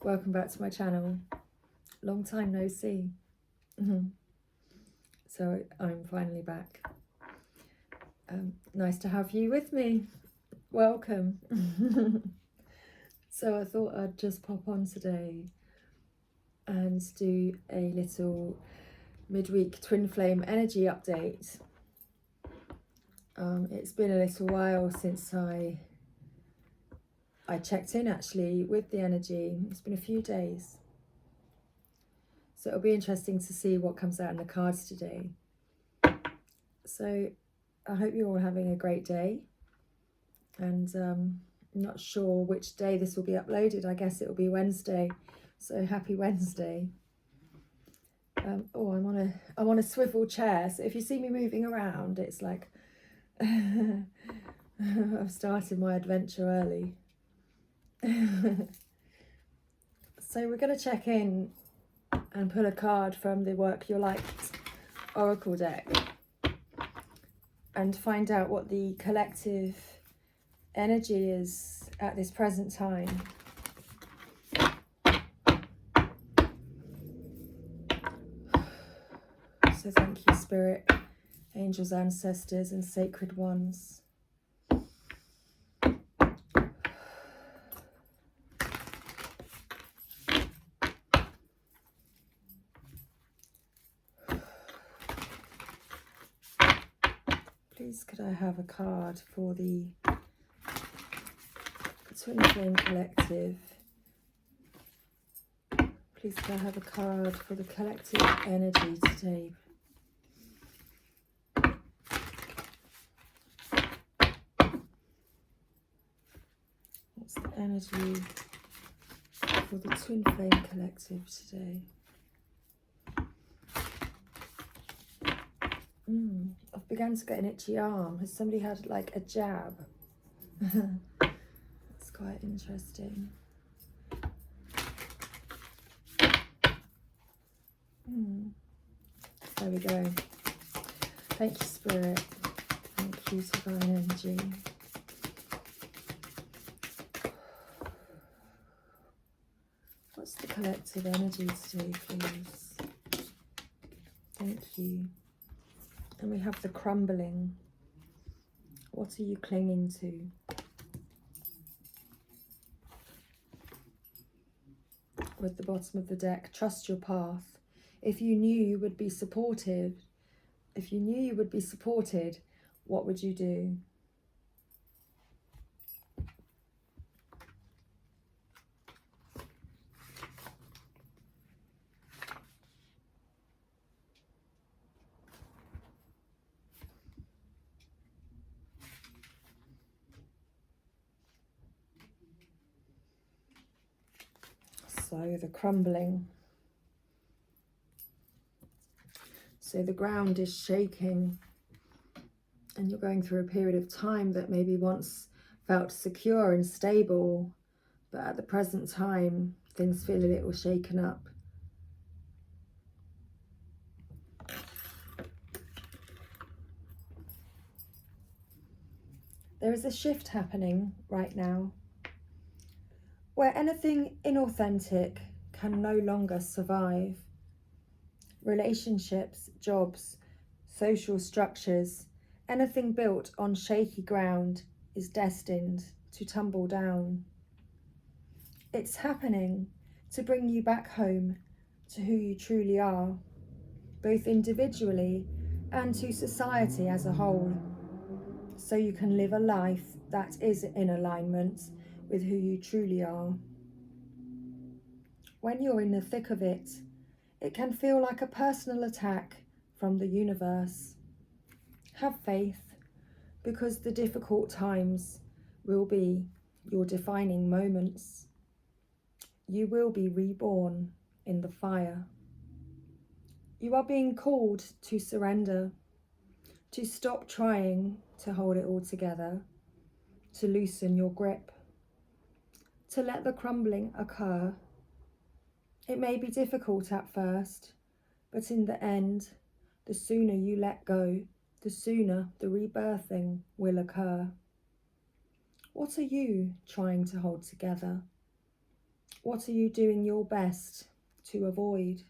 welcome back to my channel. Long time no see. So I'm finally back. Nice to have you with me. Welcome. So I thought I'd just pop on today and do a little midweek twin flame energy update. It's been a little while since I checked in actually with the energy. It's been a few days. So it'll be interesting to see what comes out in the cards today. So I hope you're all having a great day. And I'm not sure which day this will be uploaded. I guess it will be Wednesday. So happy Wednesday. Oh, I'm on a swivel chair. So if you see me moving around, it's like I've started my adventure early. So we're going to check in and pull a card from the Work Your Light Oracle deck and find out what the collective energy is at this present time. So thank you, Spirit, angels, ancestors, and sacred ones. Please could I have a card for the Twin Flame Collective? Please could I have a card for the collective energy today? What's the energy for the Twin Flame Collective today? I've begun to get an itchy arm. Has somebody had like a jab? It's quite interesting. There we go. Thank you, Spirit. Thank you, Divine Energy. What's the collective energy today, please? Thank you. And we have the crumbling. What are you clinging to? With the bottom of the deck, trust your path. If you knew you would be supported, what would you do? So the crumbling. So the ground is shaking and you're going through a period of time that maybe once felt secure and stable, but at the present time, things feel a little shaken up. There is a shift happening right now where anything inauthentic can no longer survive. Relationships, jobs, social structures, anything built on shaky ground is destined to tumble down. It's happening to bring you back home to who you truly are, both individually and to society as a whole, so you can live a life that is in alignment with who you truly are. When you're in the thick of it, it can feel like a personal attack from the universe. Have faith, because the difficult times will be your defining moments. You will be reborn in the fire. You are being called to surrender, to stop trying to hold it all together, to loosen your grip, to let the crumbling occur. It may be difficult at first, but in the end, the sooner you let go, the sooner the rebirthing will occur. What are you trying to hold together? What are you doing your best to avoid?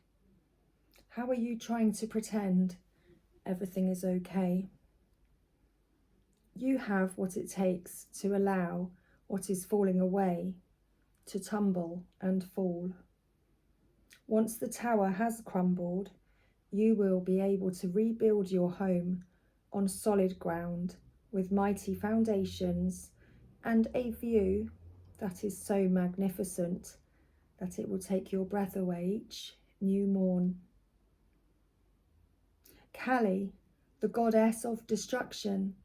How are you trying to pretend everything is okay? You have what it takes to allow what is falling away to tumble and fall. Once the tower has crumbled, you will be able to rebuild your home on solid ground with mighty foundations and a view that is so magnificent that it will take your breath away each new morn. Kali, the goddess of destruction,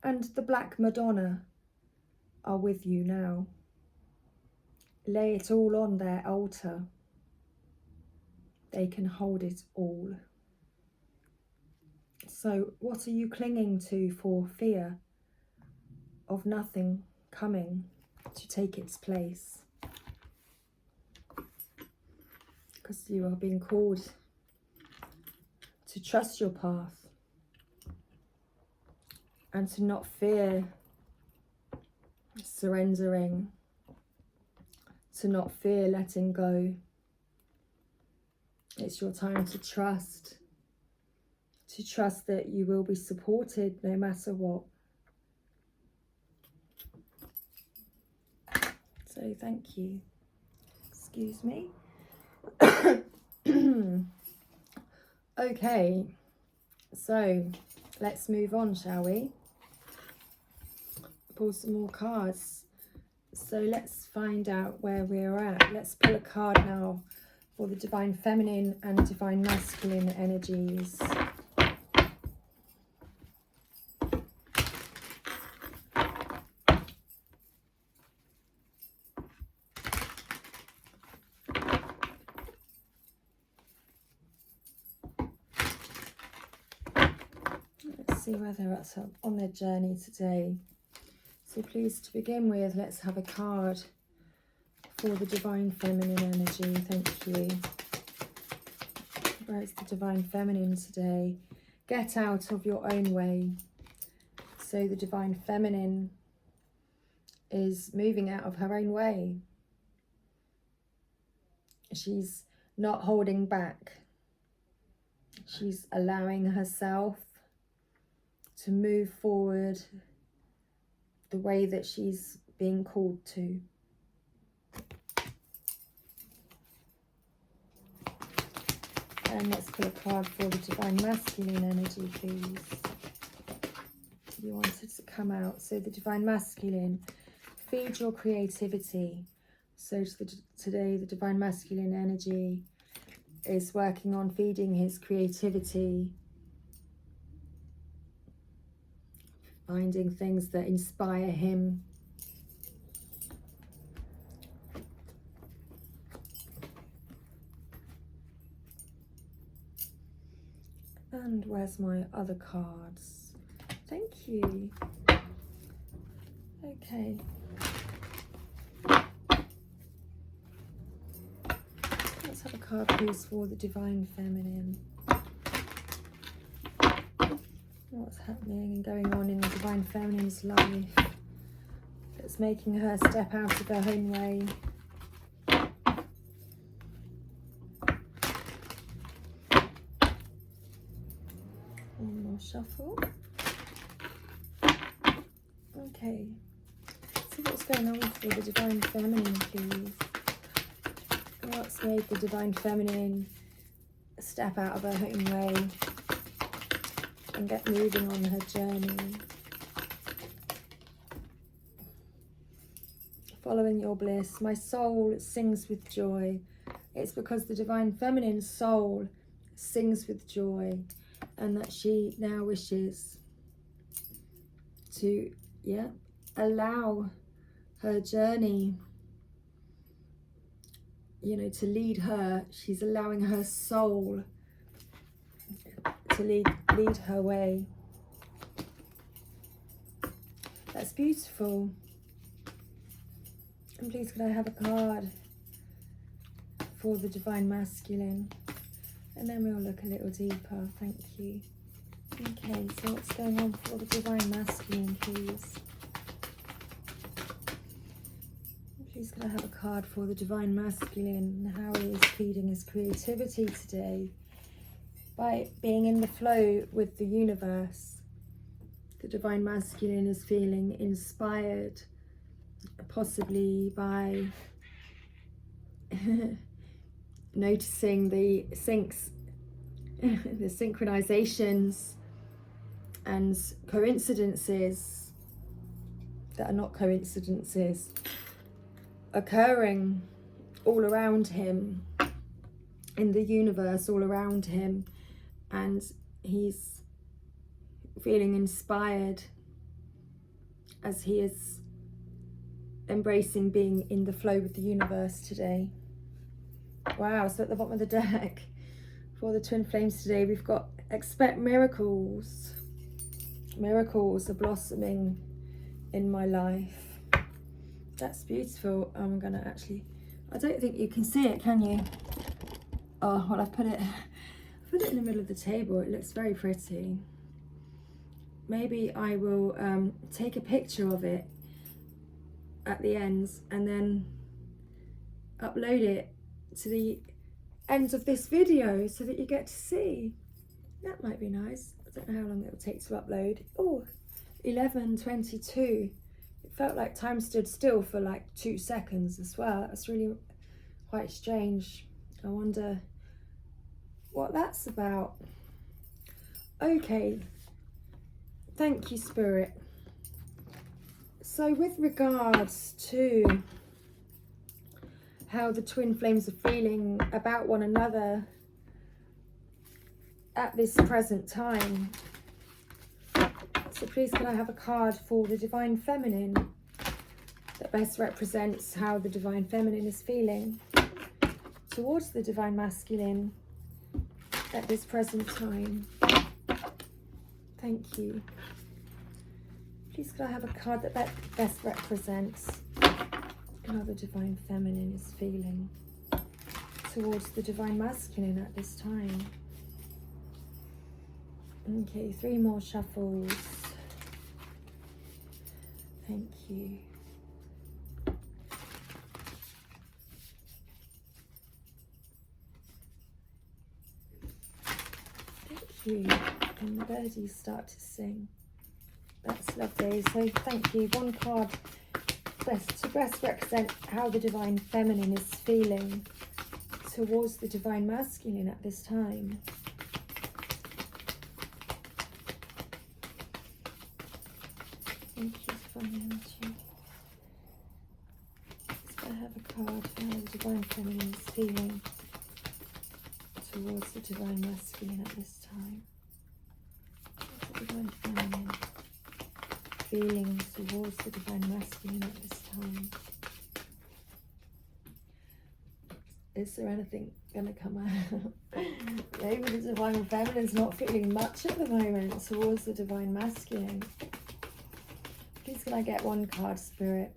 and the Black Madonna are with you now. Lay it all on their altar. They can hold it all. So what are you clinging to for fear of nothing coming to take its place? Because you are being called to trust your path and to not fear surrendering, to not fear letting go. It's your time to trust that you will be supported no matter what. So thank you. Excuse me. Okay, so let's move on, shall we? Pull some more cards. So let's find out where we're at. Let's pull a card now for the Divine Feminine and Divine Masculine energies. Let's see where they're at on their journey today. So please, to begin with, let's have a card for the Divine Feminine energy. Thank you. Where's the Divine Feminine today? Get out of your own way. So the Divine Feminine is moving out of her own way. She's not holding back. She's allowing herself to move forward the way that she's being called to. And let's pull a card for the Divine Masculine energy, please. You wanted to come out. So the Divine Masculine, feed your creativity. So today the Divine Masculine energy is working on feeding his creativity, finding things that inspire him. And where's my other cards? Thank you. Okay. Let's have a card, please, for the Divine Feminine. What's happening and going on in the Divine Feminine's life that's making her step out of her own way? One more shuffle. Okay. So what's going on for the Divine Feminine, please? What's made the Divine Feminine step out of her own way and get moving on her journey? Following your bliss, my soul sings with joy. It's because the Divine Feminine soul sings with joy, and that she now wishes to, allow her journey, to lead her. She's allowing her soul to lead her way. That's beautiful. And please, could I have a card for the Divine Masculine? And then we'll look a little deeper. Thank you. Okay, so what's going on for the Divine Masculine, please? Please can I have a card for the Divine Masculine, how he is feeding his creativity today by being in the flow with the universe. The Divine Masculine is feeling inspired, possibly by noticing the syncs, the synchronizations and coincidences that are not coincidences occurring all around him, in the universe all around him, and he's feeling inspired as he is embracing being in the flow with the universe today. Wow, so at the bottom of the deck for the twin flames today, we've got expect miracles. Miracles are blossoming in my life. That's beautiful. I'm gonna actually, I don't think you can see it, can you? Oh, well, I've put it in the middle of the table. It looks very pretty. Maybe I will take a picture of it at the ends and then upload it to the end of this video so that you get to see. That might be nice. I don't know how long it will take to upload. Oh, 11:22. It felt like time stood still for like 2 seconds as well. That's really quite strange. I wonder what that's about. Okay, thank you, Spirit. So with regards to how the twin flames are feeling about one another at this present time, so please can I have a card for the Divine Feminine that best represents how the Divine Feminine is feeling towards the Divine Masculine at this present time. Thank you. Please could I have a card that best represents how the Divine Feminine is feeling towards the Divine Masculine at this time. Okay, 3 more shuffles. Thank you. Thank you. And the birdies start to sing. That's lovely. So thank you. One card to best represent how the Divine Feminine is feeling towards the Divine Masculine at this time. Thank you, Divine Energy. So I have a card for how the Divine Feminine is feeling towards the Divine Masculine at this time. The Divine Feminine feeling towards the Divine Masculine at this time. Is there anything going to come out? Maybe the Divine Feminine is not feeling much at the moment towards the Divine Masculine. Please can I get one card, Spirit?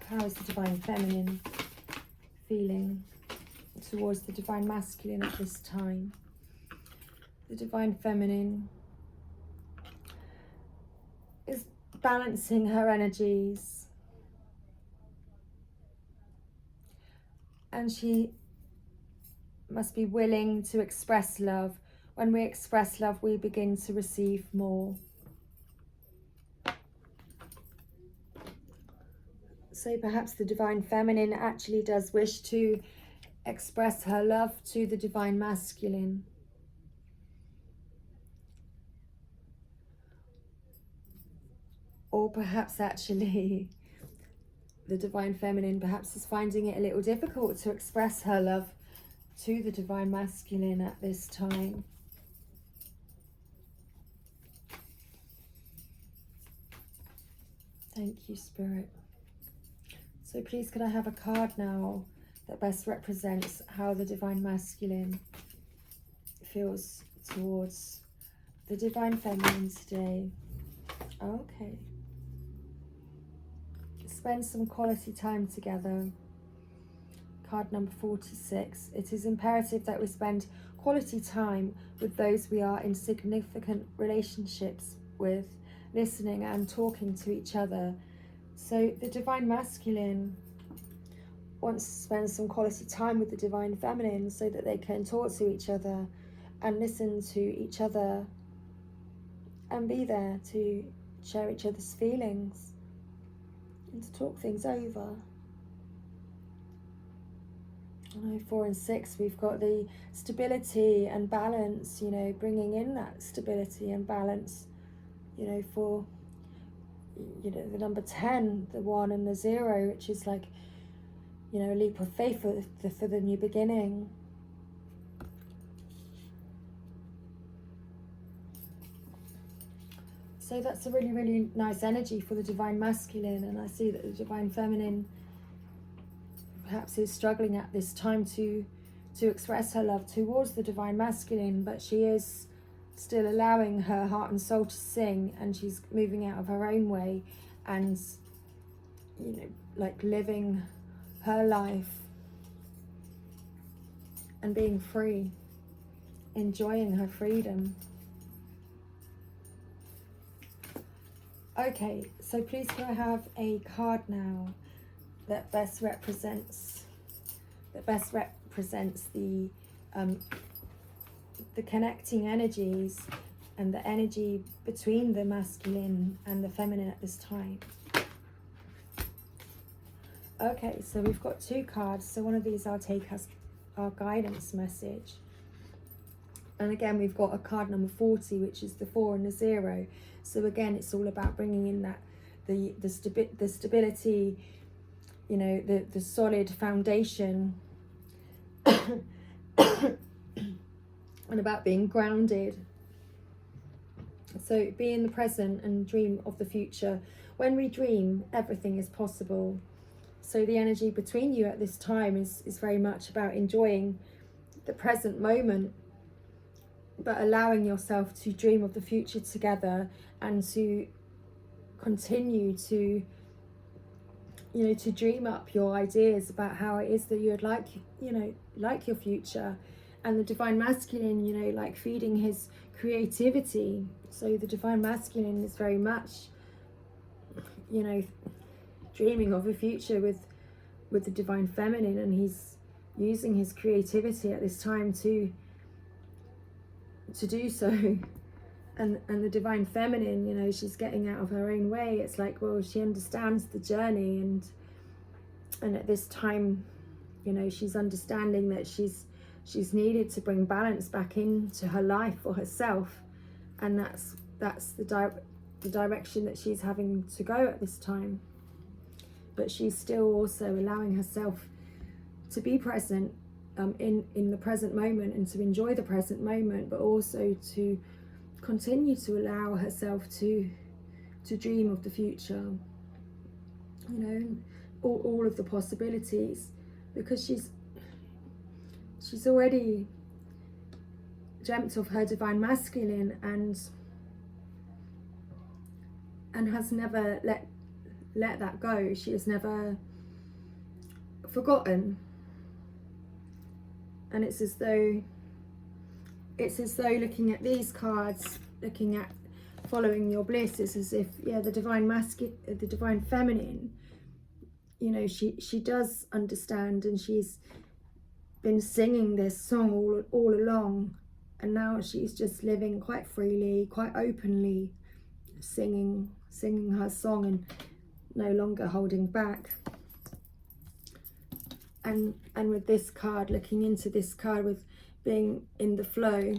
How is the Divine Feminine feeling towards the Divine Masculine at this time? The Divine Feminine is balancing her energies, and she must be willing to express love. When we express love, we begin to receive more. So perhaps the Divine Feminine actually does wish to express her love to the Divine Masculine. Or perhaps actually the Divine Feminine perhaps is finding it a little difficult to express her love to the Divine Masculine at this time. Thank you, Spirit. So please could I have a card now that best represents how the Divine Masculine feels towards the Divine Feminine today. Okay. Spend some quality time together. Card number 46. It is imperative that we spend quality time with those we are in significant relationships with, listening and talking to each other So the divine masculine wants to spend some quality time with the divine feminine so that they can talk to each other and listen to each other and be there to share each other's feelings and to talk things over. I know 4 and 6, we've got the stability and balance, you know, bringing in that stability and balance, you know, for, you know, the number 10, the 1 and the 0, which is like, you know, a leap of faith for the new beginning. So that's a really, really nice energy for the divine masculine, and I see that the divine feminine perhaps is struggling at this time to express her love towards the divine masculine, but she is still allowing her heart and soul to sing, and she's moving out of her own way and, you know, like living her life and being free, enjoying her freedom. Okay, so please can I have a card now that best represents the connecting energies and the energy between the masculine and the feminine at this time. Okay, so we've got 2 cards, so one of these I'll take as our guidance message. And again, we've got a card number 40, which is the 4 and the 0. So again, it's all about bringing in that the stability, you know, the solid foundation, and about being grounded. So be in the present and dream of the future. When we dream, everything is possible. So the energy between you at this time is very much about enjoying the present moment, but allowing yourself to dream of the future together and to continue to, you know, to dream up your ideas about how it is that you would like, you know, like your future. And the divine masculine, you know, like feeding his creativity. So the divine masculine is very much, you know, dreaming of a future with the divine feminine, and he's using his creativity at this time to do so. And the divine feminine, you know, she's getting out of her own way. It's like, well, she understands the journey, and at this time, you know, she's understanding that she's needed to bring balance back into her life for herself, and that's the direction that she's having to go at this time. But she's still also allowing herself to be present in the present moment and to enjoy the present moment, but also to continue to allow herself to dream of the future, you know, all of the possibilities, because she's already dreamt of her divine masculine and has never let that go. She has never forgotten. And it's as though looking at these cards, looking at following your bliss, is as if, yeah, the divine masculine, the divine feminine, you know, she does understand, and she's been singing this song all along, and now she's just living quite freely, quite openly, singing her song and no longer holding back. And with this card, looking into this card with being in the flow,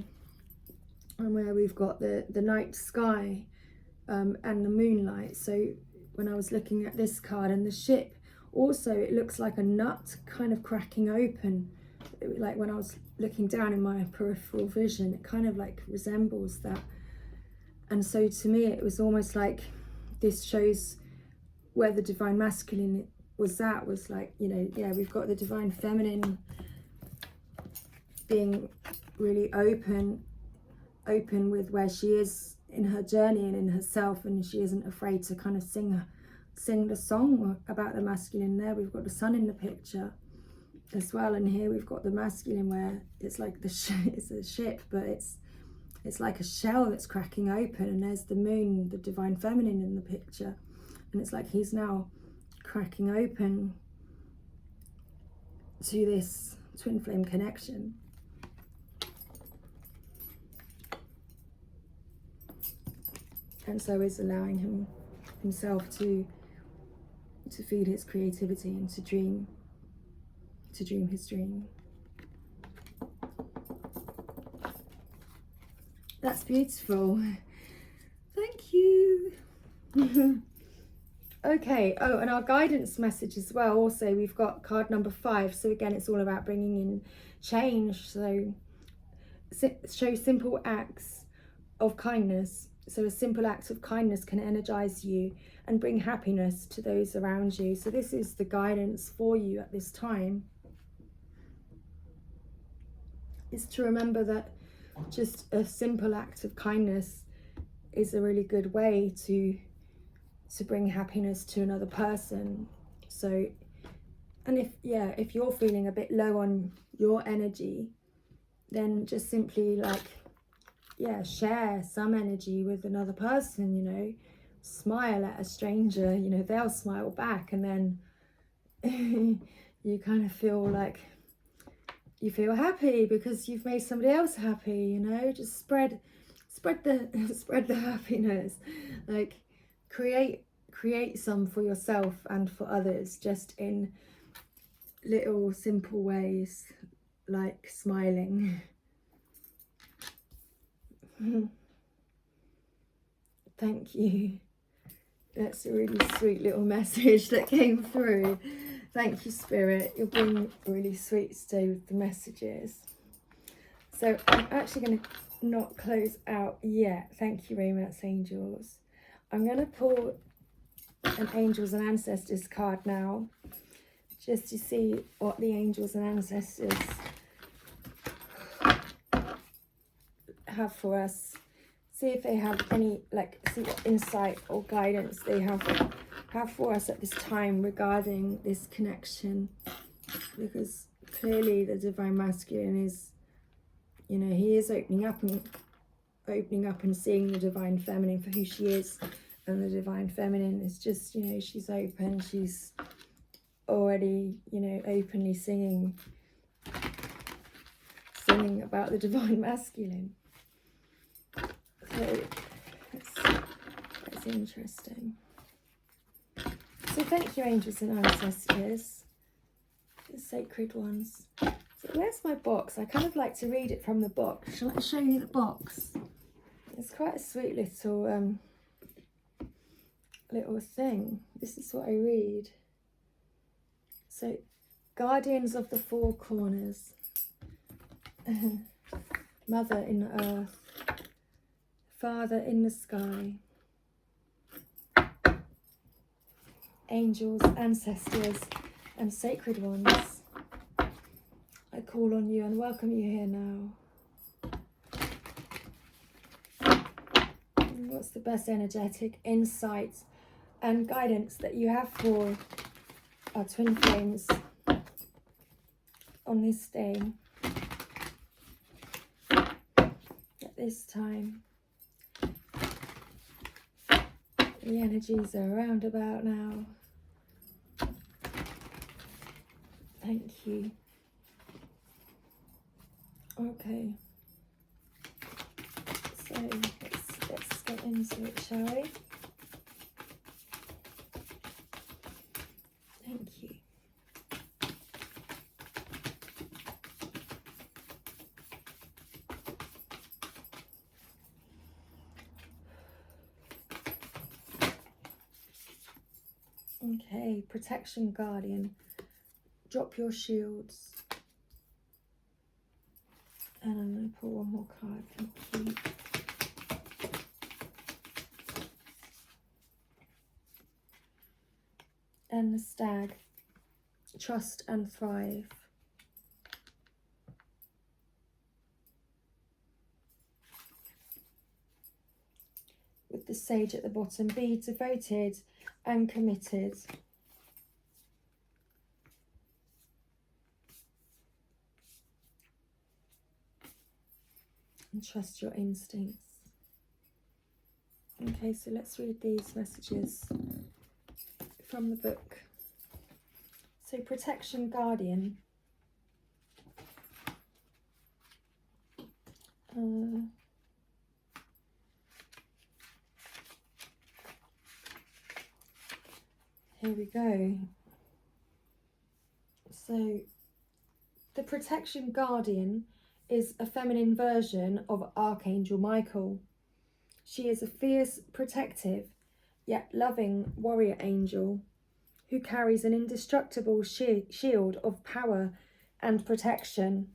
and where we've got the night sky and the moonlight. So when I was looking at this card and the ship, also it looks like a nut kind of cracking open. Like when I was looking down in my peripheral vision, it kind of like resembles that. And so to me, it was almost like this shows where the divine masculine was like, you know, yeah, we've got the divine feminine being really open with where she is in her journey and in herself, and she isn't afraid to kind of sing the song about the masculine. There we've got the sun in the picture as well, and here we've got the masculine where it's like it's a ship, but it's like a shell that's cracking open, and there's the moon, the divine feminine, in the picture. And it's like he's now cracking open to this twin flame connection. And so is allowing himself to feed his creativity and to dream his dream. That's beautiful. Thank you. Okay, oh, and our guidance message as well. Also, we've got card number 5. So again, it's all about bringing in change. So show simple acts of kindness. So a simple act of kindness can energize you and bring happiness to those around you. So this is the guidance for you at this time. Is to remember that just a simple act of kindness is a really good way to bring happiness to another person. So, and if you're feeling a bit low on your energy, then just simply like, share some energy with another person, you know, smile at a stranger, you know, they'll smile back, and then you kind of feel like you feel happy because you've made somebody else happy, you know. Just spread the happiness, like create some for yourself and for others, just in little simple ways, like smiling. Thank you. That's a really sweet little message that came through. Thank you, Spirit. You're being really sweet today with the messages. So I'm actually going to not close out yet. Thank you, Romance Angels. I'm going to pull an Angels and Ancestors card now, just to see what the Angels and Ancestors have for us. See if they have any, see what insight or guidance they have for us at this time regarding this connection. Because clearly the Divine Masculine is, you know, he is opening up and seeing the Divine Feminine for who she is. And the Divine Feminine is just, you know, she's open, she's already, you know, openly singing about the Divine Masculine. So that's interesting. So thank you, Angels and Ancestors, the sacred ones. So where's my box? I kind of like to read it from the box. Shall I show you the box? It's quite a sweet little thing. This is what I read. So, guardians of the four corners, Mother in the earth, Father in the sky, angels, ancestors, and sacred ones, I call on you and welcome you here now. What's the best energetic insight and guidance that you have for our twin flames on this day, at this time? The energies are roundabout now. Thank you. Okay. So let's get into it, shall we? Thank you. Okay, protection guardian. Drop your shields. And I'm going to pull one more card. Thank you. And the stag. Trust and thrive. With the sage at the bottom. Be devoted and committed. And trust your instincts. Okay, so let's read these messages from the book. So Protection Guardian. Here we go. So the Protection Guardian is a feminine version of Archangel Michael. She is a fierce, protective, yet loving warrior angel who carries an indestructible shield of power and protection,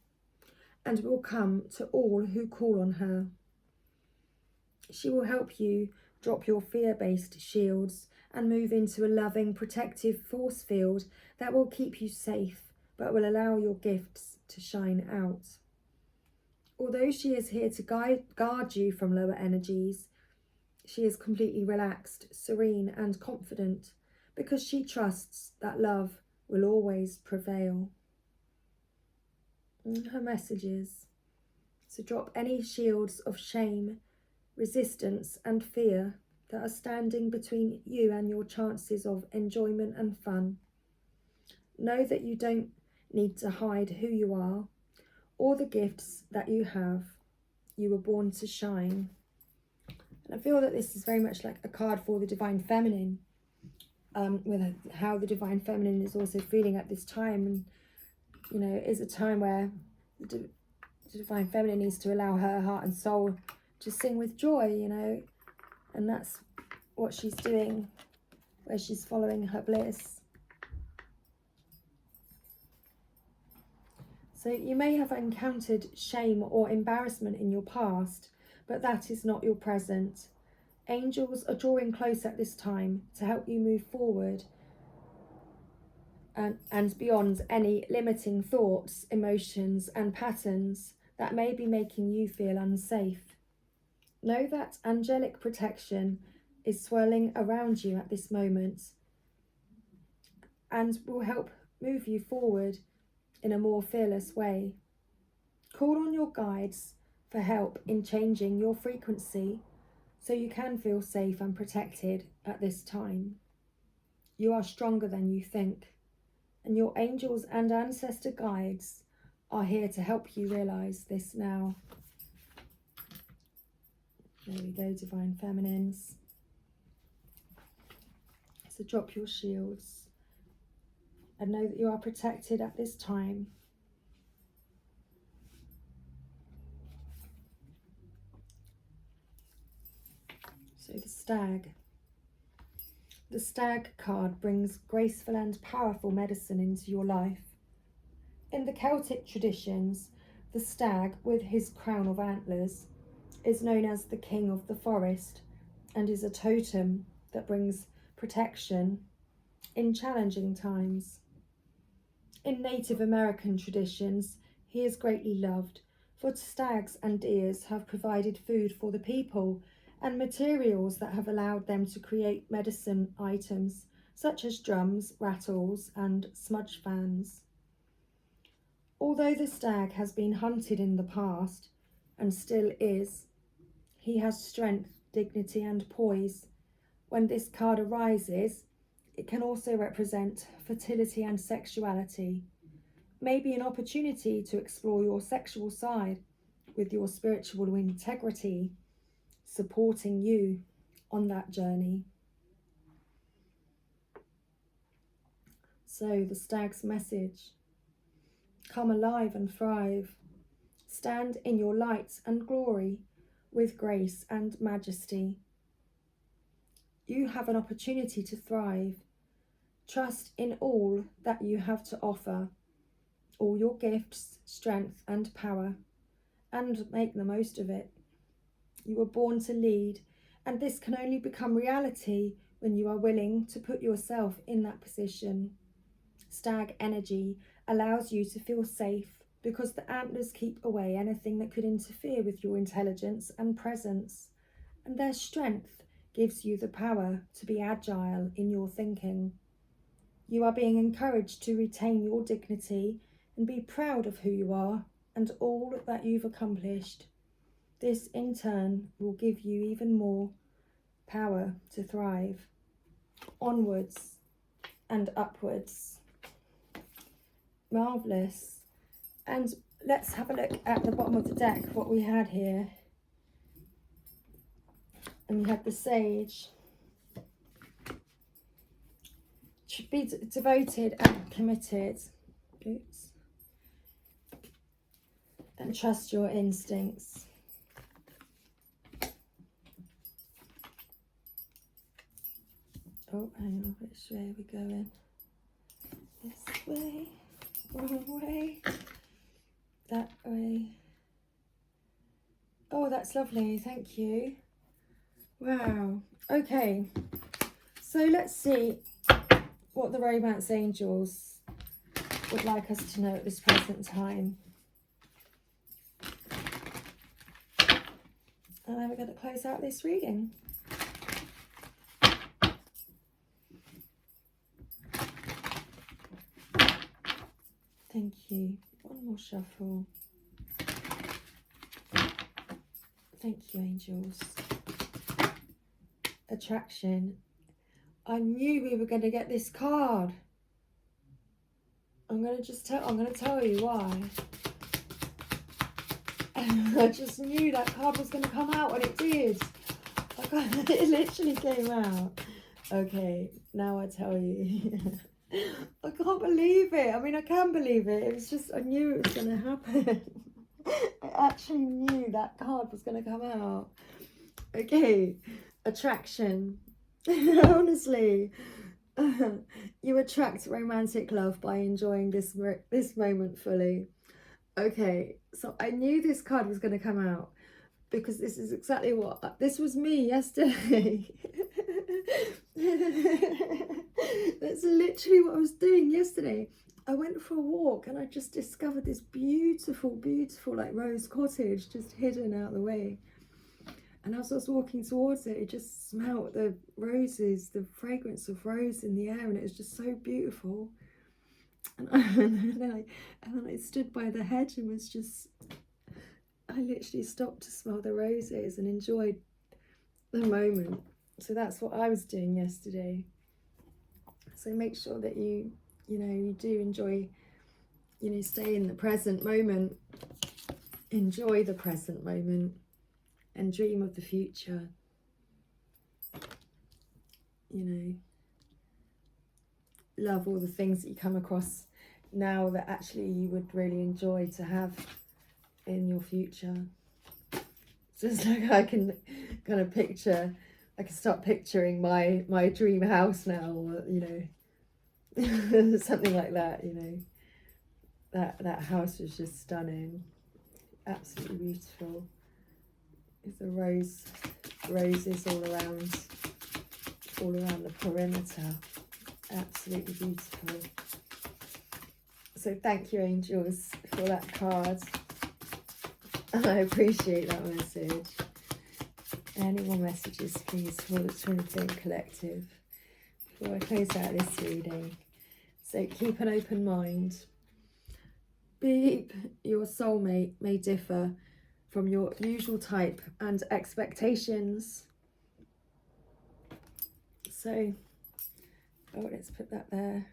and will come to all who call on her. She will help you drop your fear-based shields and move into a loving, protective force field that will keep you safe, but will allow your gifts to shine out. Although she is here to guard you from lower energies, she is completely relaxed, serene and confident because she trusts that love will always prevail. And her message is to drop any shields of shame, resistance and fear that are standing between you and your chances of enjoyment and fun. Know that you don't need to hide who you are or the gifts that you have. You were born to shine. And I feel that this is very much like a card for the Divine Feminine, with how the Divine Feminine is also feeling at this time. And, you know, it is a time where the Divine Feminine needs to allow her heart and soul to sing with joy, you know, and that's what she's doing, where she's following her bliss. So you may have encountered shame or embarrassment in your past, but that is not your present. Angels are drawing close at this time to help you move forward and beyond any limiting thoughts, emotions and patterns that may be making you feel unsafe. Know that angelic protection is swirling around you at this moment and will help move you forward in a more fearless way. Call on your guides for help in changing your frequency so you can feel safe and protected at this time. You are stronger than you think, and your angels and ancestor guides are here to help you realise this now. There we go, Divine Feminines. So drop your shields and know that you are protected at this time. So the Stag. The Stag card brings graceful and powerful medicine into your life. In the Celtic traditions, the stag, with his crown of antlers, is known as the king of the forest and is a totem that brings protection in challenging times. In Native American traditions, he is greatly loved, for stags and deers have provided food for the people and materials that have allowed them to create medicine items such as drums, rattles and smudge fans. Although the stag has been hunted in the past and still is, he has strength, dignity and poise. When this card arises, it can also represent fertility and sexuality. Maybe an opportunity to explore your sexual side with your spiritual integrity, supporting you on that journey. So the stag's message: come alive and thrive. Stand in your light and glory with grace and majesty. You have an opportunity to thrive. Trust in all that you have to offer, all your gifts, strength and power, and make the most of it. You were born to lead, and this can only become reality when you are willing to put yourself in that position. Stag energy allows you to feel safe because the antlers keep away anything that could interfere with your intelligence and presence, and their strength gives you the power to be agile in your thinking. You are being encouraged to retain your dignity and be proud of who you are and all that you've accomplished. This in turn will give you even more power to thrive. Onwards and upwards. Marvellous. And let's have a look at the bottom of the deck, what we had here. And we had the Sage. Should be devoted and committed. Oops. And trust your instincts. Oh, hang on, which way are we going? This way, wrong way, that way. Oh, that's lovely, thank you. Wow, okay. So let's see what the Romance Angels would like us to know at this present time. And then we're going to close out this reading. Thank you. One more shuffle. Thank you, angels. Attraction. I knew we were going to get this card. I'm going to tell you why. I just knew that card was going to come out, and it did. It literally came out. Okay, now I tell you. I can't believe it. I mean, I can believe it. It was just, I knew it was going to happen. I actually knew that card was going to come out. Okay, attraction. Honestly, you attract romantic love by enjoying this moment fully. Okay, so I knew this card was going to come out because this is exactly what, this was me yesterday. That's literally what I was doing yesterday. I went for a walk and I just discovered this beautiful, beautiful like rose cottage just hidden out of the way. And as I was walking towards it, it just smelled the roses, the fragrance of rose in the air, and it was just so beautiful. And then I stood by the hedge and was just, I literally stopped to smell the roses and enjoyed the moment. So that's what I was doing yesterday. So make sure that you do enjoy, stay in the present moment, enjoy the present moment, and dream of the future. Love all the things that you come across now that actually you would really enjoy to have in your future. Just like I can kind of picture, I can start picturing my dream house now, or something like that. That house was just stunning, absolutely beautiful. With the roses all around the perimeter, absolutely beautiful. So thank you, angels, for that card. I appreciate that message. Any more messages, please, for the Twin Flame Collective before I close out this reading? So keep an open mind. Beep, your soulmate may differ from your usual type and expectations. So, let's put that there.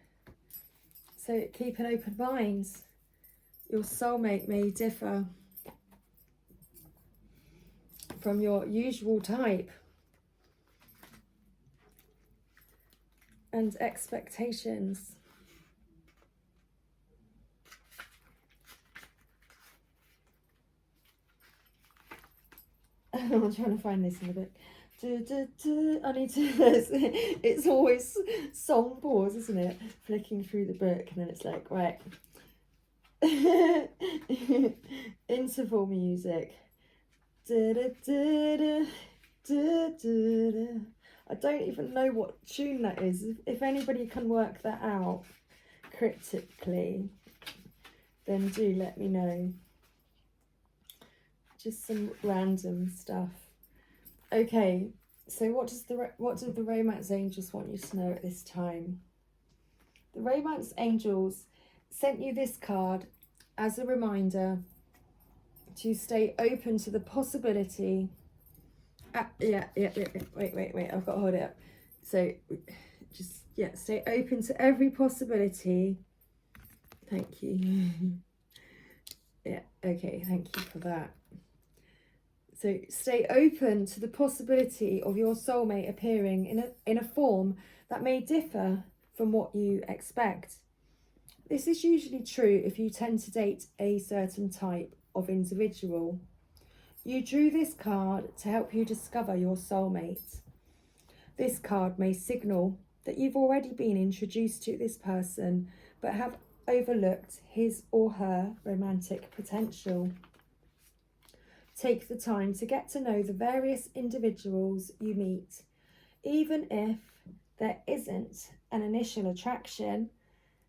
So keep an open mind. Your soulmate may differ from your usual type and expectations. I'm trying to find this in the book. I need to, it's always song pause, isn't it? Flicking through the book, and then it's like, right. Interval music. I don't even know what tune that is. If anybody can work that out cryptically, then do let me know. Just some random stuff. Okay, so what do the Romance Angels want you to know at this time? The Romance Angels sent you this card as a reminder to stay open to the possibility. Wait, I've got to hold it up. So just Yeah, stay open to every possibility. Thank you. Yeah, okay, thank you for that. So stay open to the possibility of your soulmate appearing in a form that may differ from what you expect. This is usually true if you tend to date a certain type of individual. You drew this card to help you discover your soulmate. This card may signal that you've already been introduced to this person but have overlooked his or her romantic potential. Take the time to get to know the various individuals you meet. Even if there isn't an initial attraction,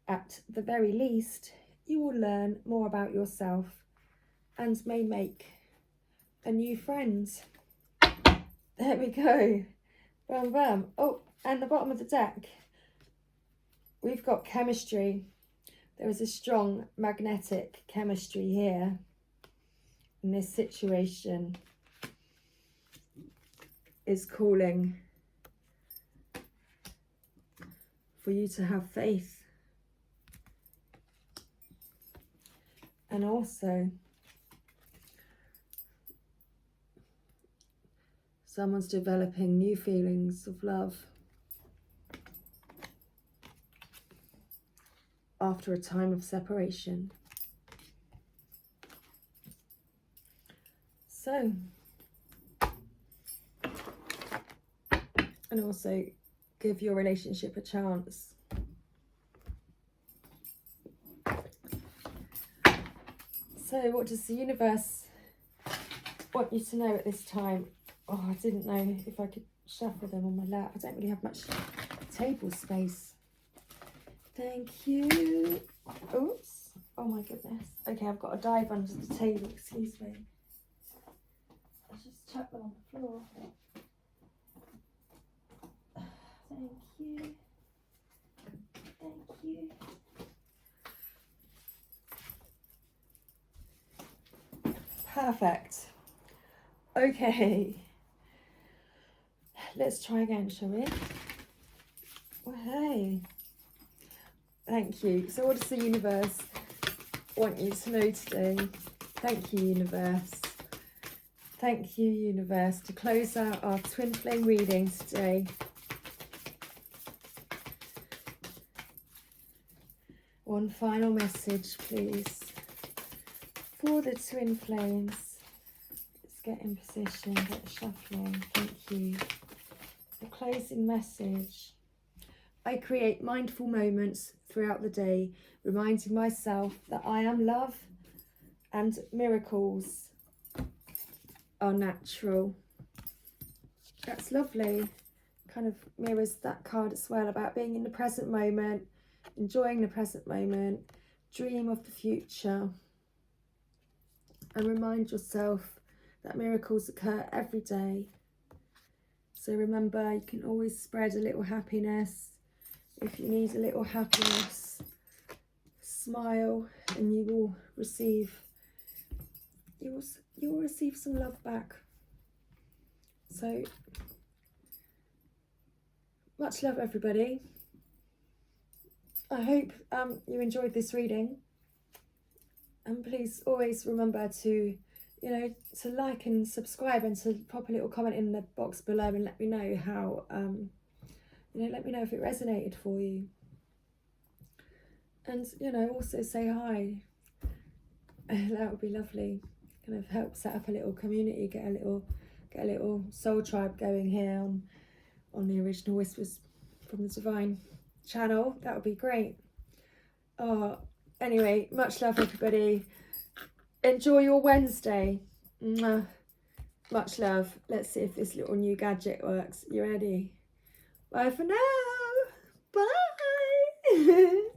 at the very least, you will learn more about yourself and may make a new friend. There we go. Bam, bam. Oh, and the bottom of the deck, we've got chemistry. There is a strong magnetic chemistry here in this situation. Is calling for you to have faith. And also, someone's developing new feelings of love after a time of separation. So, and also give your relationship a chance. So what does the universe want you to know at this time? Oh, I didn't know if I could shuffle them on my lap. I don't really have much table space. Thank you. Oops. Oh my goodness. Okay, I've got to dive under the table. Excuse me. I just chucked them on the floor. Thank you. Thank you. Perfect. Okay. Let's try again, shall we? Well, hey. Thank you. So what does the universe want you to know today? Thank you, universe. Thank you, universe, to close out our twin flame reading today. One final message, please, for the twin flames. Let's get in position, get shuffling. Thank you. The closing message. I create mindful moments throughout the day, reminding myself that I am love and miracles are natural. That's lovely. Kind of mirrors that card as well, about being in the present moment, enjoying the present moment, dream of the future, and remind yourself that miracles occur every day. So remember, you can always spread a little happiness. If you need a little happiness, smile and you will receive some love back. So much love, everybody. I hope you enjoyed this reading, and please always remember to to like and subscribe, and to pop a little comment in the box below and let me know how let me know if it resonated for you. And also say hi. That would be lovely. Kind of help set up a little community, get a little soul tribe going here on the Original Whispers from the Divine channel. That would be great. Anyway, much love, everybody. Enjoy your Wednesday. Mwah. Much love. Let's see if this little new gadget works. You ready? Bye for now. Bye.